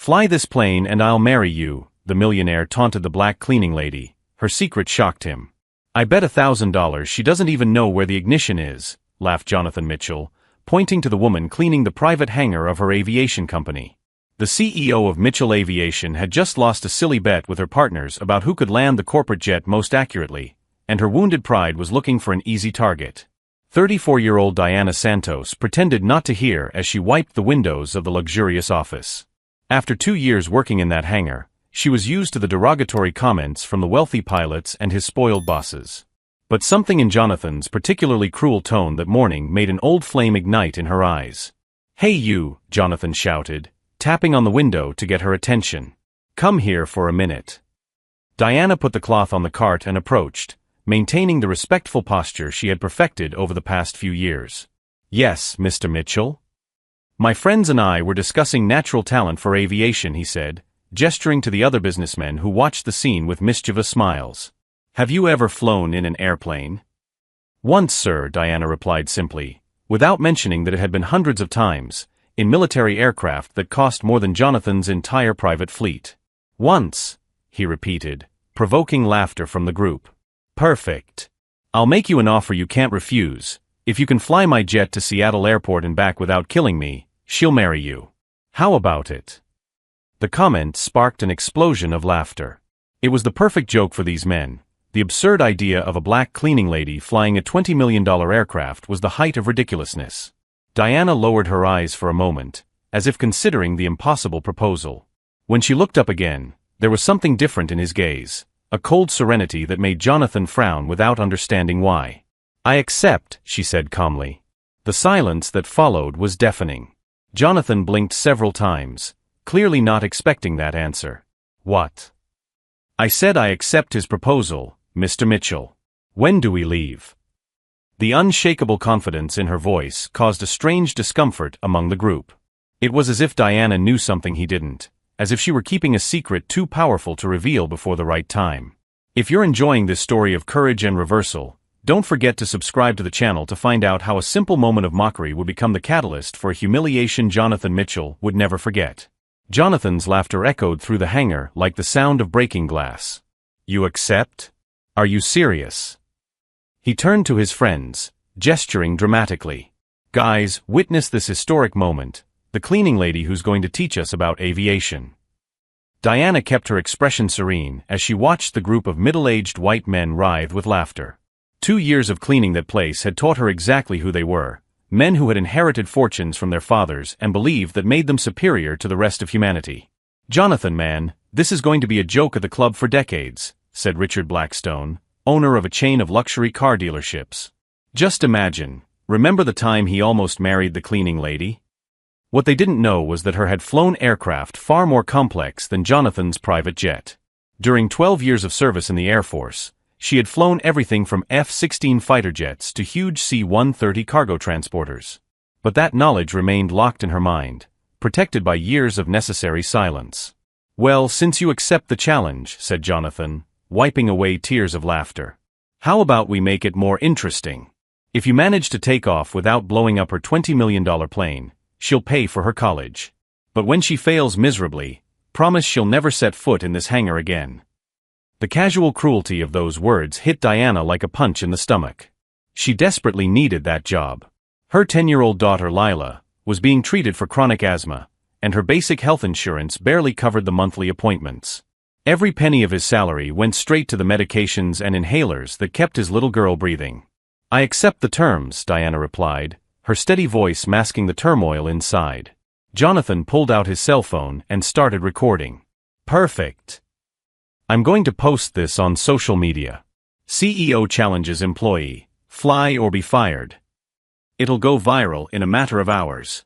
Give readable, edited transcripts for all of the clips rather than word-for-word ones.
Fly this plane and I'll marry you, the millionaire taunted the black cleaning lady. Her secret shocked him. I bet $1,000 she doesn't even know where the ignition is, laughed Jonathan Mitchell, pointing to the woman cleaning the private hangar of her aviation company. The CEO of Mitchell Aviation had just lost a silly bet with her partners about who could land the corporate jet most accurately, and her wounded pride was looking for an easy target. 34-year-old Diana Santos pretended not to hear as she wiped the windows of the luxurious office. After 2 years working in that hangar, she was used to the derogatory comments from the wealthy pilots and his spoiled bosses. But something in Jonathan's particularly cruel tone that morning made an old flame ignite in her eyes. "Hey you," Jonathan shouted, tapping on the window to get her attention. "Come here for a minute." Diana put the cloth on the cart and approached, maintaining the respectful posture she had perfected over the past few years. "Yes, Mr. Mitchell?" "My friends and I were discussing natural talent for aviation," he said, gesturing to the other businessmen who watched the scene with mischievous smiles. "Have you ever flown in an airplane?" "Once, sir," Diana replied simply, without mentioning that it had been hundreds of times, in military aircraft that cost more than Jonathan's entire private fleet. "Once," he repeated, provoking laughter from the group. "Perfect. I'll make you an offer you can't refuse. If you can fly my jet to Seattle Airport and back without killing me, she'll marry you. How about it?" The comment sparked an explosion of laughter. It was the perfect joke for these men. The absurd idea of a black cleaning lady flying a $20 million aircraft was the height of ridiculousness. Diana lowered her eyes for a moment, as if considering the impossible proposal. When she looked up again, there was something different in his gaze, a cold serenity that made Jonathan frown without understanding why. "I accept," she said calmly. The silence that followed was deafening. Jonathan blinked several times, clearly not expecting that answer. "What?" "I said I accept his proposal, Mr. Mitchell. When do we leave?" The unshakable confidence in her voice caused a strange discomfort among the group. It was as if Diana knew something he didn't, as if she were keeping a secret too powerful to reveal before the right time. If you're enjoying this story of courage and reversal, don't forget to subscribe to the channel to find out how a simple moment of mockery would become the catalyst for a humiliation Jonathan Mitchell would never forget. Jonathan's laughter echoed through the hangar like the sound of breaking glass. "You accept? Are you serious?" He turned to his friends, gesturing dramatically. "Guys, witness this historic moment, the cleaning lady who's going to teach us about aviation." Diana kept her expression serene as she watched the group of middle-aged white men writhe with laughter. 2 years of cleaning that place had taught her exactly who they were, men who had inherited fortunes from their fathers and believed that made them superior to the rest of humanity. "Jonathan, man, this is going to be a joke at the club for decades," said Richard Blackstone, owner of a chain of luxury car dealerships. "Just imagine, remember the time he almost married the cleaning lady?" What they didn't know was that her had flown aircraft far more complex than Jonathan's private jet. During 12 years of service in the Air Force, she had flown everything from F-16 fighter jets to huge C-130 cargo transporters. But that knowledge remained locked in her mind, protected by years of necessary silence. "Well, since you accept the challenge," said Jonathan, wiping away tears of laughter, "how about we make it more interesting? If you manage to take off without blowing up her $20 million plane, she'll pay for her college. But when she fails miserably, promise she'll never set foot in this hangar again." The casual cruelty of those words hit Diana like a punch in the stomach. She desperately needed that job. Her 10-year-old daughter Lila was being treated for chronic asthma, and her basic health insurance barely covered the monthly appointments. Every penny of his salary went straight to the medications and inhalers that kept his little girl breathing. "I accept the terms," Diana replied, her steady voice masking the turmoil inside. Jonathan pulled out his cell phone and started recording. "Perfect. I'm going to post this on social media. CEO challenges employee, fly or be fired. It'll go viral in a matter of hours."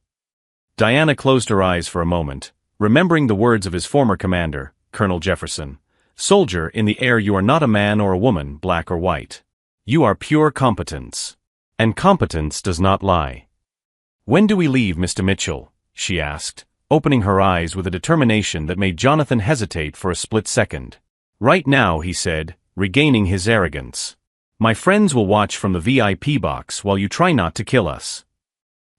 Diana closed her eyes for a moment, remembering the words of his former commander, Colonel Jefferson. "Soldier, in the air you are not a man or a woman, black or white. You are pure competence. And competence does not lie." "When do we leave, Mr. Mitchell?" she asked, opening her eyes with a determination that made Jonathan hesitate for a split second. "Right now," he said, regaining his arrogance. "My friends will watch from the VIP box while you try not to kill us."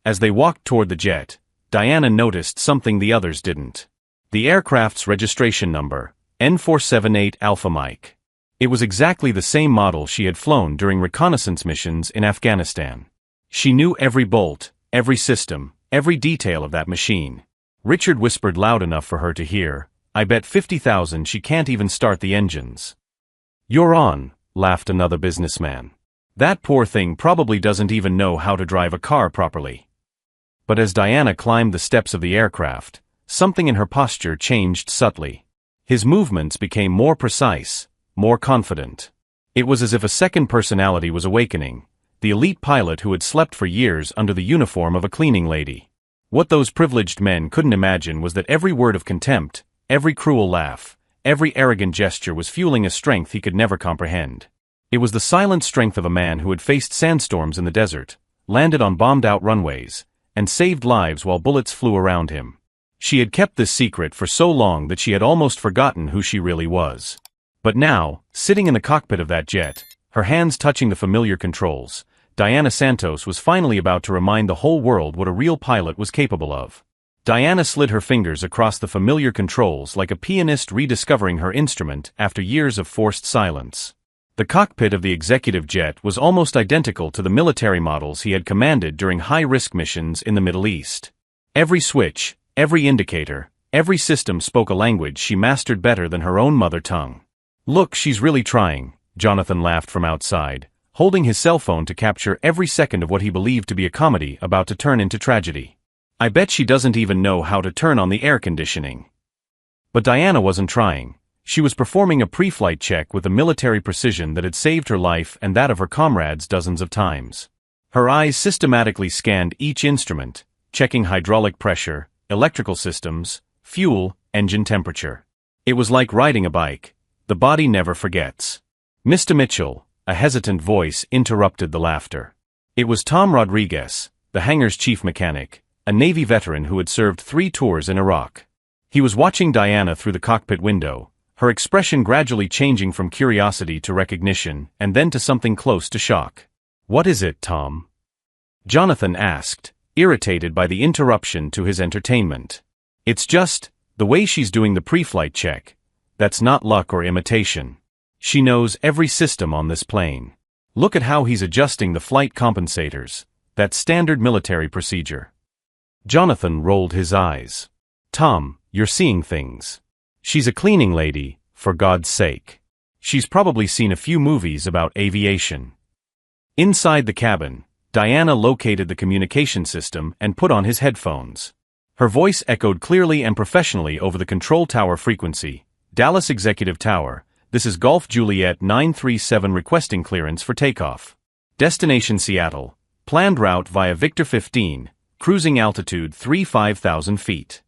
As they walked toward the jet, Diana noticed something the others didn't. The aircraft's registration number, N478 Alpha Mike. It was exactly the same model she had flown during reconnaissance missions in Afghanistan. She knew every bolt, every system, every detail of that machine. Richard whispered loud enough for her to hear, "I bet 50,000 she can't even start the engines." "You're on," laughed another businessman. "That poor thing probably doesn't even know how to drive a car properly." But as Diana climbed the steps of the aircraft, something in her posture changed subtly. His movements became more precise, more confident. It was as if a second personality was awakening, the elite pilot who had slept for years under the uniform of a cleaning lady. What those privileged men couldn't imagine was that every word of contempt, every cruel laugh, every arrogant gesture was fueling a strength he could never comprehend. It was the silent strength of a man who had faced sandstorms in the desert, landed on bombed-out runways, and saved lives while bullets flew around him. She had kept this secret for so long that she had almost forgotten who she really was. But now, sitting in the cockpit of that jet, her hands touching the familiar controls, Diana Santos was finally about to remind the whole world what a real pilot was capable of. Diana slid her fingers across the familiar controls like a pianist rediscovering her instrument after years of forced silence. The cockpit of the executive jet was almost identical to the military models he had commanded during high-risk missions in the Middle East. Every switch, every indicator, every system spoke a language she mastered better than her own mother tongue. "Look, she's really trying," Jonathan laughed from outside, holding his cell phone to capture every second of what he believed to be a comedy about to turn into tragedy. "I bet she doesn't even know how to turn on the air conditioning." But Diana wasn't trying. She was performing a pre-flight check with a military precision that had saved her life and that of her comrades dozens of times. Her eyes systematically scanned each instrument, checking hydraulic pressure, electrical systems, fuel, engine temperature. It was like riding a bike. The body never forgets. "Mr. Mitchell," a hesitant voice interrupted the laughter. It was Tom Rodriguez, the hangar's chief mechanic, a Navy veteran who had served 3 tours in Iraq. He was watching Diana through the cockpit window, her expression gradually changing from curiosity to recognition and then to something close to shock. "What is it, Tom?" Jonathan asked, irritated by the interruption to his entertainment. "It's just, the way she's doing the pre-flight check. That's not luck or imitation. She knows every system on this plane. Look at how he's adjusting the flight compensators. That's standard military procedure." Jonathan rolled his eyes. "Tom, you're seeing things. She's a cleaning lady, for God's sake. She's probably seen a few movies about aviation." Inside the cabin, Diana located the communication system and put on his headphones. Her voice echoed clearly and professionally over the control tower frequency. "Dallas Executive Tower, this is Golf Juliet 937 requesting clearance for takeoff. Destination Seattle, planned route via Victor 15, cruising altitude 35,000 feet.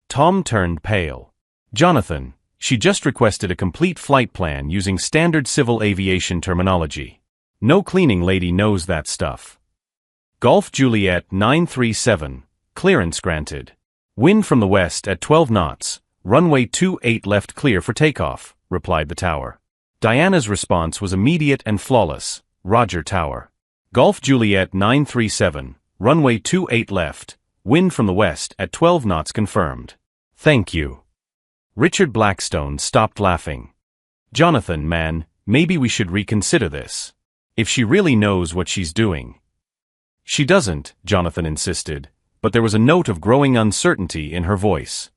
Tom turned pale. "Jonathan, she just requested a complete flight plan using standard civil aviation terminology. No cleaning lady knows that stuff." "Golf Juliet 937, clearance granted. Wind from the west at 12 knots, runway 28 left clear for takeoff," replied the tower. Diana's response was immediate and flawless. "Roger, tower. Golf Juliet 937, runway 28 left, wind from the west at 12 knots confirmed. Thank you." Richard Blackstone stopped laughing. "Jonathan, man, maybe we should reconsider this. If she really knows what she's doing." "She doesn't," Jonathan insisted, but there was a note of growing uncertainty in her voice.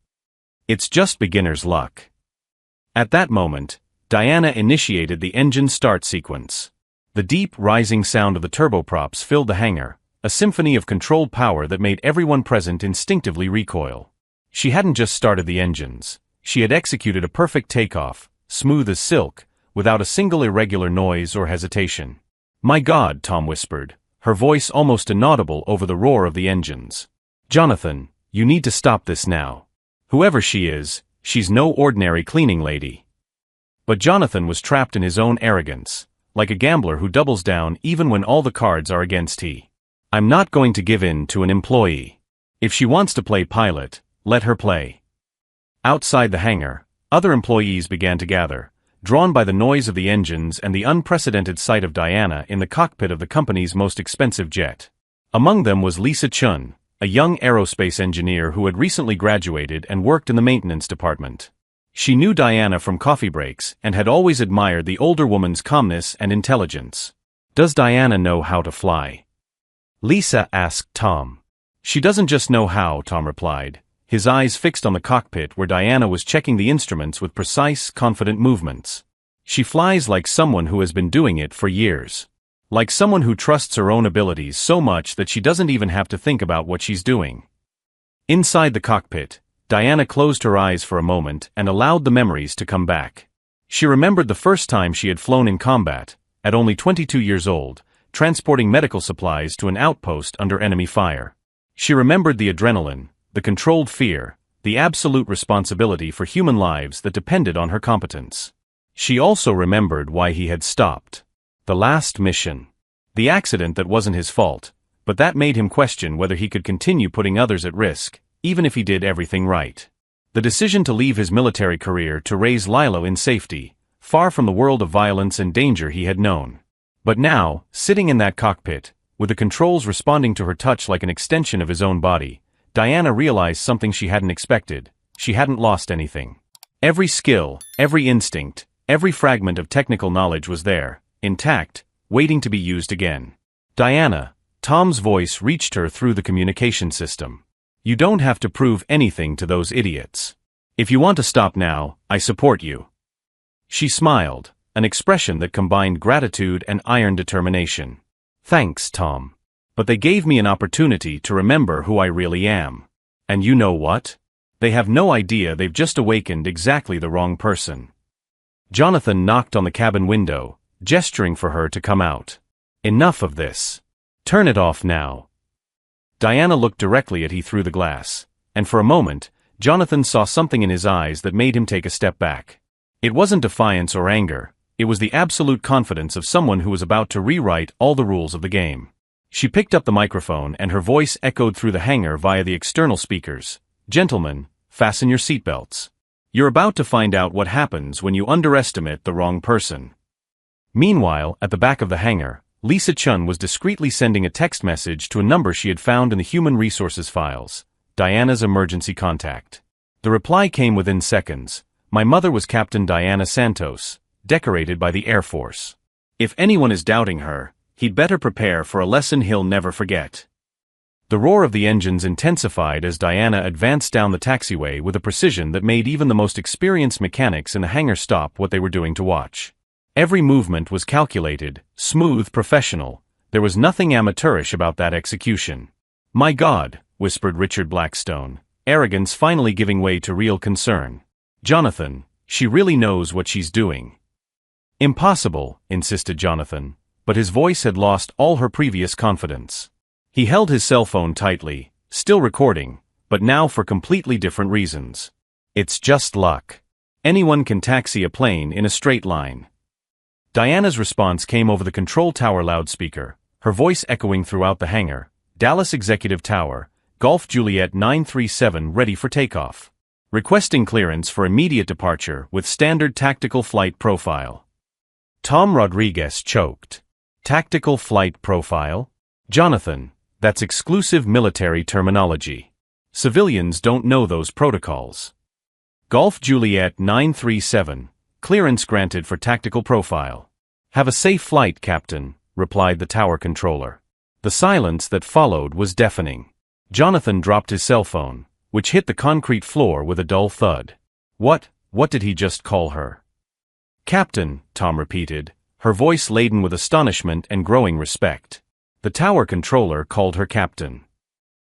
"It's just beginner's luck." At that moment, Diana initiated the engine start sequence. The deep, rising sound of the turboprops filled the hangar, a symphony of controlled power that made everyone present instinctively recoil. She hadn't just started the engines. She had executed a perfect takeoff, smooth as silk, without a single irregular noise or hesitation. "My God," Tom whispered, her voice almost inaudible over the roar of the engines. "Jonathan, you need to stop this now. Whoever she is, she's no ordinary cleaning lady." But Jonathan was trapped in his own arrogance, like a gambler who doubles down even when all the cards are against he. "I'm not going to give in to an employee. If she wants to play pilot, let her play." Outside the hangar, other employees began to gather, drawn by the noise of the engines and the unprecedented sight of Diana in the cockpit of the company's most expensive jet. Among them was Lisa Chun, a young aerospace engineer who had recently graduated and worked in the maintenance department. She knew Diana from coffee breaks and had always admired the older woman's calmness and intelligence. "Does Diana know how to fly?" Lisa asked Tom. "She doesn't just know how," Tom replied, his eyes fixed on the cockpit where Diana was checking the instruments with precise, confident movements. "She flies like someone who has been doing it for years. Like someone who trusts her own abilities so much that she doesn't even have to think about what she's doing." Inside the cockpit, Diana closed her eyes for a moment and allowed the memories to come back. She remembered the first time she had flown in combat, at only 22 years old, transporting medical supplies to an outpost under enemy fire. She remembered the adrenaline, the controlled fear, the absolute responsibility for human lives that depended on her competence. She also remembered why he had stopped. The last mission. The accident that wasn't his fault, but that made him question whether he could continue putting others at risk, even if he did everything right. The decision to leave his military career to raise Lilo in safety, far from the world of violence and danger he had known. But now, sitting in that cockpit, with the controls responding to her touch like an extension of his own body, Diana realized something she hadn't expected. She hadn't lost anything. Every skill, every instinct, every fragment of technical knowledge was there, intact, waiting to be used again. "Diana," Tom's voice reached her through the communication system. "You don't have to prove anything to those idiots. If you want to stop now, I support you." She smiled, an expression that combined gratitude and iron determination. "Thanks, Tom. But they gave me an opportunity to remember who I really am. And you know what? They have no idea they've just awakened exactly the wrong person." Jonathan knocked on the cabin window, gesturing for her to come out. "Enough of this. Turn it off now." Diana looked directly at him through the glass, and for a moment, Jonathan saw something in his eyes that made him take a step back. It wasn't defiance or anger, it was the absolute confidence of someone who was about to rewrite all the rules of the game. She picked up the microphone and her voice echoed through the hangar via the external speakers. "Gentlemen, fasten your seatbelts. You're about to find out what happens when you underestimate the wrong person." Meanwhile, at the back of the hangar, Lisa Chun was discreetly sending a text message to a number she had found in the human resources files, Diana's emergency contact. The reply came within seconds. "My mother was Captain Diana Santos, decorated by the Air Force. If anyone is doubting her, he'd better prepare for a lesson he'll never forget." The roar of the engines intensified as Diana advanced down the taxiway with a precision that made even the most experienced mechanics in the hangar stop what they were doing to watch. Every movement was calculated, smooth, professional. There was nothing amateurish about that execution. "My God," whispered Richard Blackstone, arrogance finally giving way to real concern. "Jonathan, she really knows what she's doing." "Impossible," insisted Jonathan, but his voice had lost all her previous confidence. He held his cell phone tightly, still recording, but now for completely different reasons. "It's just luck. Anyone can taxi a plane in a straight line." Diana's response came over the control tower loudspeaker, her voice echoing throughout the hangar. "Dallas Executive Tower, Golf Juliet 937 ready for takeoff. Requesting clearance for immediate departure with standard tactical flight profile." Tom Rodriguez choked. "Tactical flight profile? Jonathan, that's exclusive military terminology. Civilians don't know those protocols." "Golf Juliet 937. Clearance granted for tactical profile." "Have a safe flight, Captain," replied the tower controller. The silence that followed was deafening. Jonathan dropped his cell phone, which hit the concrete floor with a dull thud. What did he just call her?" "Captain," Tom repeated, her voice laden with astonishment and growing respect. The tower controller called her Captain.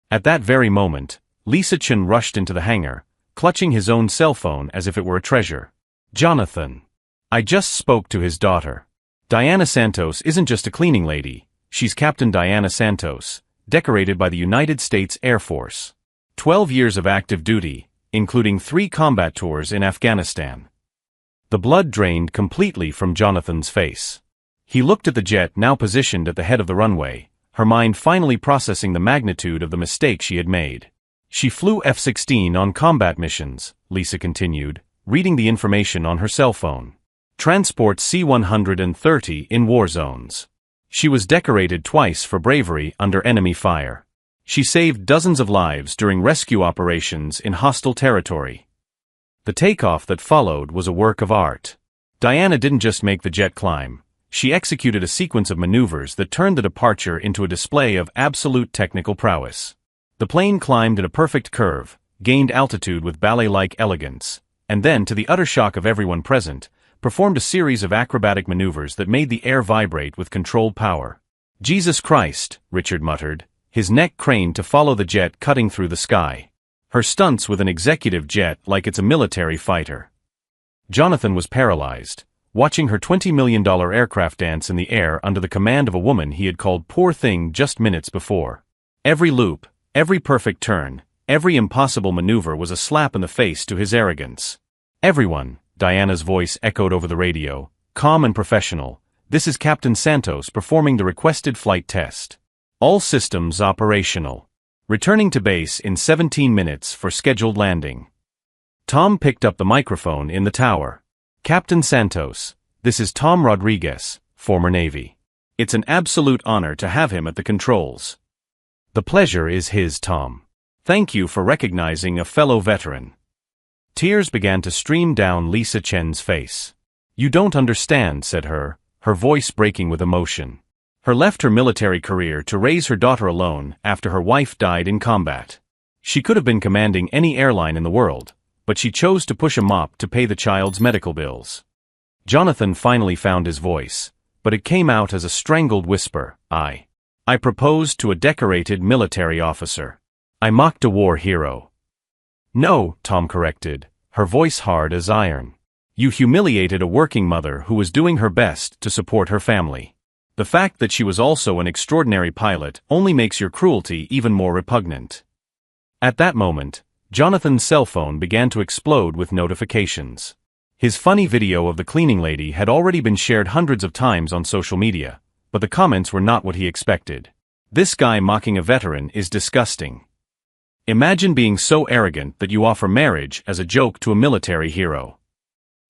At that very moment, Lisa Chun rushed into the hangar, clutching his own cell phone as if it were a treasure. "Jonathan. I just spoke to his daughter. Diana Santos isn't just a cleaning lady, she's Captain Diana Santos, decorated by the United States Air Force. 12 years of active duty, including 3 combat tours in Afghanistan." The blood drained completely from Jonathan's face. He looked at the jet now positioned at the head of the runway, her mind finally processing the magnitude of the mistake she had made. "She flew F-16 on combat missions," Lisa continued, reading the information on her cell phone. "Transport C-130 in war zones. She was decorated twice for bravery under enemy fire. She saved dozens of lives during rescue operations in hostile territory. The takeoff that followed was a work of art. Diana didn't just make the jet climb. She executed a sequence of maneuvers that turned the departure into a display of absolute technical prowess. The plane climbed in a perfect curve, gained altitude with ballet-like elegance, and then, to the utter shock of everyone present, performed a series of acrobatic maneuvers that made the air vibrate with controlled power. "Jesus Christ," Richard muttered, his neck craned to follow the jet cutting through the sky. Her stunts with an executive jet like it's a military fighter. Jonathan was paralyzed, watching her $20 million aircraft dance in the air under the command of a woman he had called poor thing just minutes before. Every loop, every perfect turn, every impossible maneuver was a slap in the face to his arrogance. "Everyone," Diana's voice echoed over the radio, calm and professional, "this is Captain Santos performing the requested flight test. All systems operational. Returning to base in 17 minutes for scheduled landing." Tom picked up the microphone in the tower. "Captain Santos, this is Tom Rodriguez, former Navy. It's an absolute honor to have him at the controls." "The pleasure is his, Tom. Thank you for recognizing a fellow veteran." Tears began to stream down Lisa Chen's face. "You don't understand," said her voice breaking with emotion. Her left her military career to raise her daughter alone after her wife died in combat. She could have been commanding any airline in the world, but she chose to push a mop to pay the child's medical bills. Jonathan finally found his voice, but it came out as a strangled whisper. I proposed to a decorated military officer. I mocked a war hero." "No," Tom corrected, her voice hard as iron. "You humiliated a working mother who was doing her best to support her family. The fact that she was also an extraordinary pilot only makes your cruelty even more repugnant." At that moment, Jonathan's cell phone began to explode with notifications. His funny video of the cleaning lady had already been shared hundreds of times on social media, but the comments were not what he expected. "This guy mocking a veteran is disgusting. Imagine being so arrogant that you offer marriage as a joke to a military hero.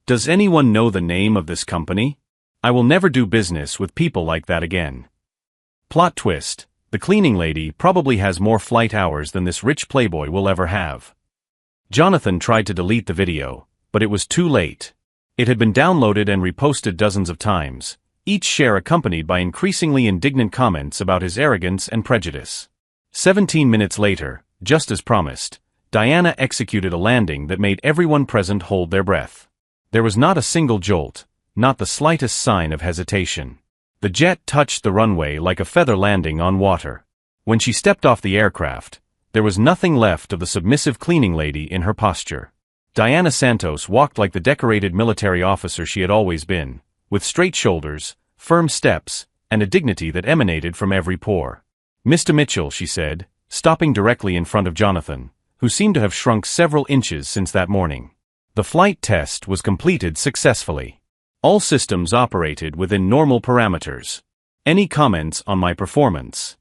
Does anyone know the name of this company? I will never do business with people like that again." Plot twist: the cleaning lady probably has more flight hours than this rich playboy will ever have. Jonathan tried to delete the video, but it was too late. It had been downloaded and reposted dozens of times, each share accompanied by increasingly indignant comments about his arrogance and prejudice. 17 minutes later, just as promised, Diana executed a landing that made everyone present hold their breath. There was not a single jolt, not the slightest sign of hesitation. The jet touched the runway like a feather landing on water. When she stepped off the aircraft, there was nothing left of the submissive cleaning lady in her posture. Diana Santos walked like the decorated military officer she had always been, with straight shoulders, firm steps, and a dignity that emanated from every pore. "Mr. Mitchell," she said, stopping directly in front of Jonathan, who seemed to have shrunk several inches since that morning. "The flight test was completed successfully. All systems operated within normal parameters. Any comments on my performance?"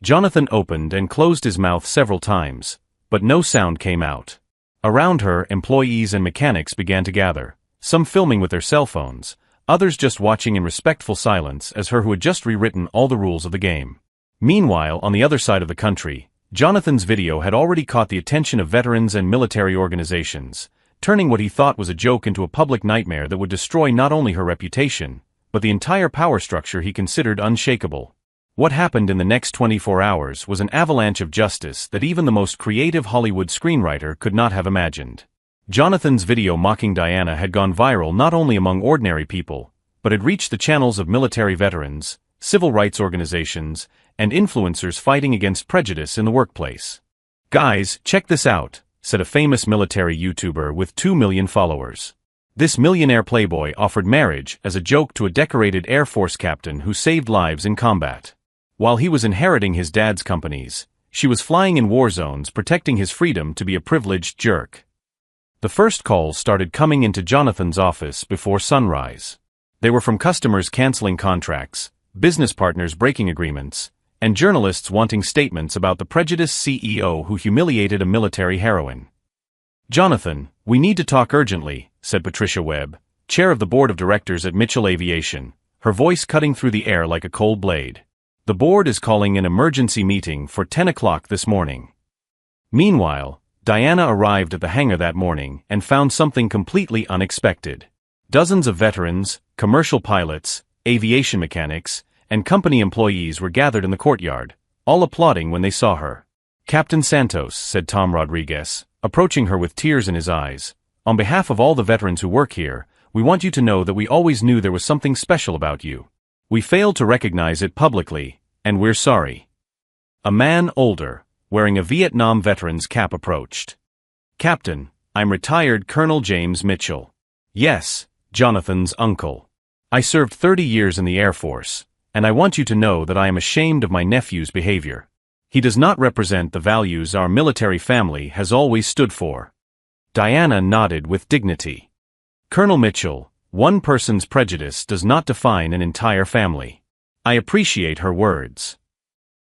Jonathan opened and closed his mouth several times, but no sound came out. Around her, employees and mechanics began to gather, some filming with their cell phones, others just watching in respectful silence as her who had just rewritten all the rules of the game. Meanwhile, on the other side of the country, Jonathan's video had already caught the attention of veterans and military organizations, turning what he thought was a joke into a public nightmare that would destroy not only her reputation, but the entire power structure he considered unshakable. What happened in the next 24 hours was an avalanche of justice that even the most creative Hollywood screenwriter could not have imagined. Jonathan's video mocking Diana had gone viral not only among ordinary people, but had reached the channels of military veterans, civil rights organizations, and influencers fighting against prejudice in the workplace. "Guys, check this out," said a famous military YouTuber with 2 million followers. This millionaire playboy offered marriage as a joke to a decorated Air Force captain who saved lives in combat. While he was inheriting his dad's companies, she was flying in war zones protecting his freedom to be a privileged jerk. The first calls started coming into Jonathan's office before sunrise. They were from customers canceling contracts, business partners breaking agreements, and journalists wanting statements about the prejudiced CEO who humiliated a military heroine. "Jonathan, we need to talk urgently," said Patricia Webb, chair of the board of directors at Mitchell Aviation, her voice cutting through the air like a cold blade. The board is calling an emergency meeting for 10 o'clock this morning. Meanwhile, Diana arrived at the hangar that morning and found something completely unexpected. Dozens of veterans, commercial pilots, aviation mechanics, and company employees were gathered in the courtyard, all applauding when they saw her. "Captain Santos," said Tom Rodriguez, approaching her with tears in his eyes, "on behalf of all the veterans who work here, we want you to know that we always knew there was something special about you. We failed to recognize it publicly, and we're sorry." A man older, wearing a Vietnam veteran's cap, approached. "Captain, I'm retired Colonel James Mitchell. Yes, Jonathan's uncle. I served 30 years in the Air Force, and I want you to know that I am ashamed of my nephew's behavior. He does not represent the values our military family has always stood for." Diana nodded with dignity. "Colonel Mitchell, one person's prejudice does not define an entire family. I appreciate her words."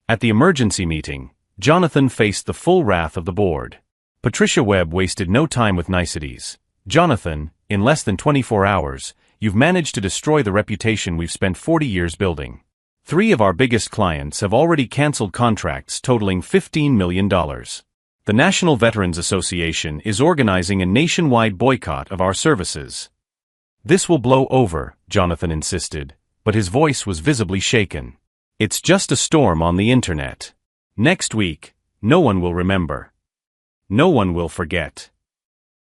At the emergency meeting, Jonathan faced the full wrath of the board. Patricia Webb wasted no time with niceties. "Jonathan, in less than 24 hours, you've managed to destroy the reputation we've spent 40 years building. 3 of our biggest clients have already canceled contracts totaling $15 million. The National Veterans Association is organizing a nationwide boycott of our services." "This will blow over," Jonathan insisted, but his voice was visibly shaken. "It's just a storm on the internet. Next week, no one will remember. No one will forget."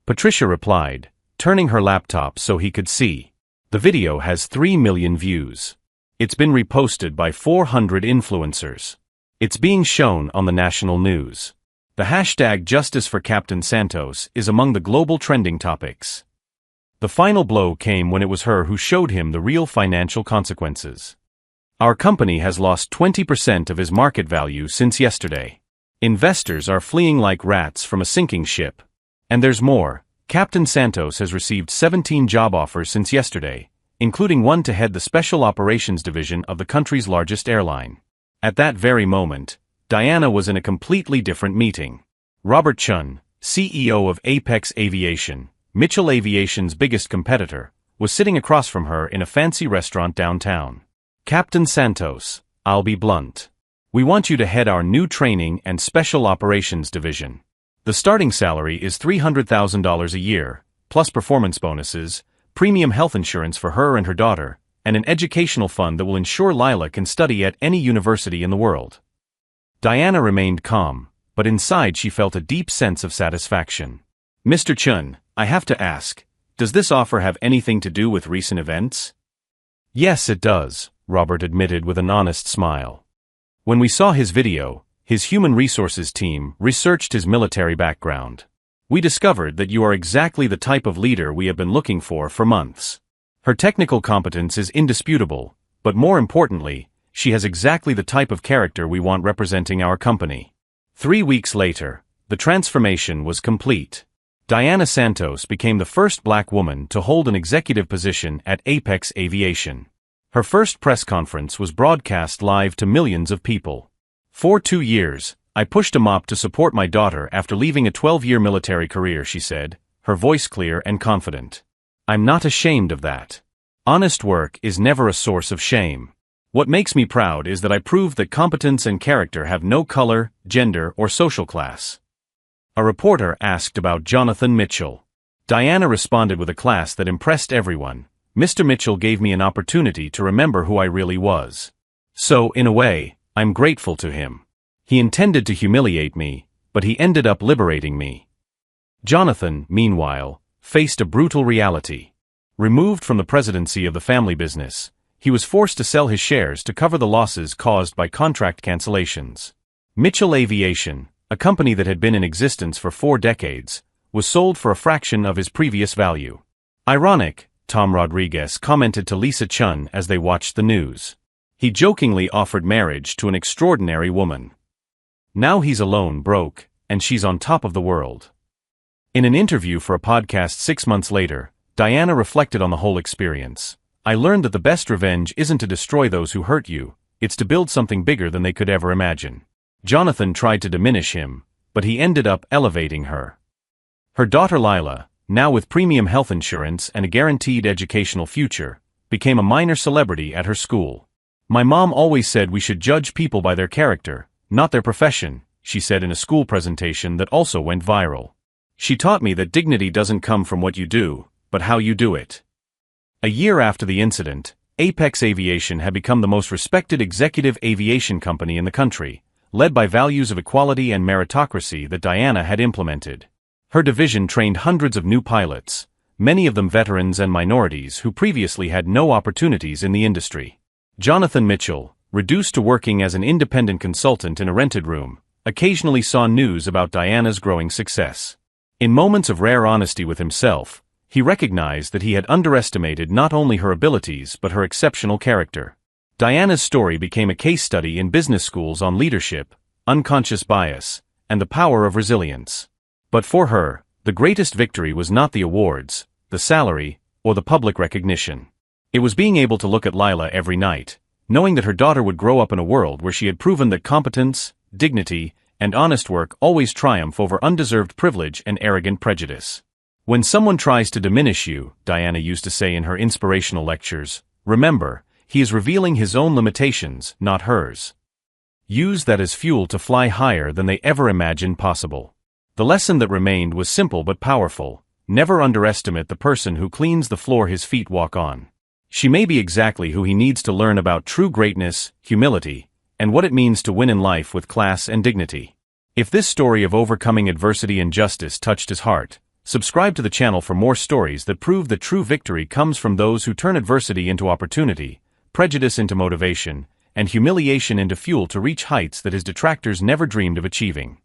Patricia replied, turning her laptop so he could see. "The video has 3 million views. It's been reposted by 400 influencers. It's being shown on the national news. The hashtag Justice for Captain Santos is among the global trending topics." The final blow came when it was her who showed him the real financial consequences. "Our company has lost 20% of his market value since yesterday. Investors are fleeing like rats from a sinking ship. And there's more. Captain Santos has received 17 job offers since yesterday, including one to head the Special Operations Division of the country's largest airline." At that very moment, Diana was in a completely different meeting. Robert Chun, CEO of Apex Aviation, Mitchell Aviation's biggest competitor, was sitting across from her in a fancy restaurant downtown. "Captain Santos, I'll be blunt. We want you to head our new training and special operations division. The starting salary is $300,000 a year, plus performance bonuses, premium health insurance for her and her daughter, and an educational fund that will ensure Lila can study at any university in the world." Diana remained calm, but inside she felt a deep sense of satisfaction. "Mr. Chun, I have to ask, does this offer have anything to do with recent events?" "Yes, it does," Robert admitted with an honest smile. "When we saw his video, his human resources team researched his military background. We discovered that you are exactly the type of leader we have been looking for months. Her technical competence is indisputable, but more importantly, she has exactly the type of character we want representing our company." 3 weeks later, the transformation was complete. Diana Santos became the first black woman to hold an executive position at Apex Aviation. Her first press conference was broadcast live to millions of people. "For 2 years, I pushed a mop to support my daughter after leaving a 12-year military career," she said, her voice clear and confident. "I'm not ashamed of that. Honest work is never a source of shame. What makes me proud is that I proved that competence and character have no color, gender, or social class." A reporter asked about Jonathan Mitchell. Diana responded with a class that impressed everyone. "Mr. Mitchell gave me an opportunity to remember who I really was. So, in a way, I'm grateful to him. He intended to humiliate me, but he ended up liberating me." Jonathan, meanwhile, faced a brutal reality. Removed from the presidency of the family business, he was forced to sell his shares to cover the losses caused by contract cancellations. Mitchell Aviation, a company that had been in existence for 4 decades, was sold for a fraction of his previous value. "Ironic," Tom Rodriguez commented to Lisa Chun as they watched the news. "He jokingly offered marriage to an extraordinary woman. Now he's alone, broke, and she's on top of the world." In an interview for a podcast 6 months later, Diana reflected on the whole experience. "I learned that the best revenge isn't to destroy those who hurt you, it's to build something bigger than they could ever imagine." Jonathan tried to diminish him, but he ended up elevating her. Her daughter Lila, now with premium health insurance and a guaranteed educational future, became a minor celebrity at her school. My mom always said we should judge people by their character, not their profession, she said in a school presentation that also went viral. She taught me that dignity doesn't come from what you do, but how you do it. A year after the incident, Apex Aviation had become the most respected executive aviation company in the country, led by values of equality and meritocracy that Diana had implemented. Her division trained hundreds of new pilots, many of them veterans and minorities who previously had no opportunities in the industry. Jonathan Mitchell, reduced to working as an independent consultant in a rented room, occasionally saw news about Diana's growing success. In moments of rare honesty with himself, he recognized that he had underestimated not only her abilities but her exceptional character. Diana's story became a case study in business schools on leadership, unconscious bias, and the power of resilience. But for her, the greatest victory was not the awards, the salary, or the public recognition. It was being able to look at Lila every night, knowing that her daughter would grow up in a world where she had proven that competence, dignity, and honest work always triumph over undeserved privilege and arrogant prejudice. When someone tries to diminish you, Diana used to say in her inspirational lectures, remember, he is revealing his own limitations, not hers. Use that as fuel to fly higher than they ever imagined possible. The lesson that remained was simple but powerful: never underestimate the person who cleans the floor his feet walk on. She may be exactly who he needs to learn about true greatness, humility, and what it means to win in life with class and dignity. If this story of overcoming adversity and justice touched his heart, subscribe to the channel for more stories that prove that true victory comes from those who turn adversity into opportunity, prejudice into motivation, and humiliation into fuel to reach heights that his detractors never dreamed of achieving.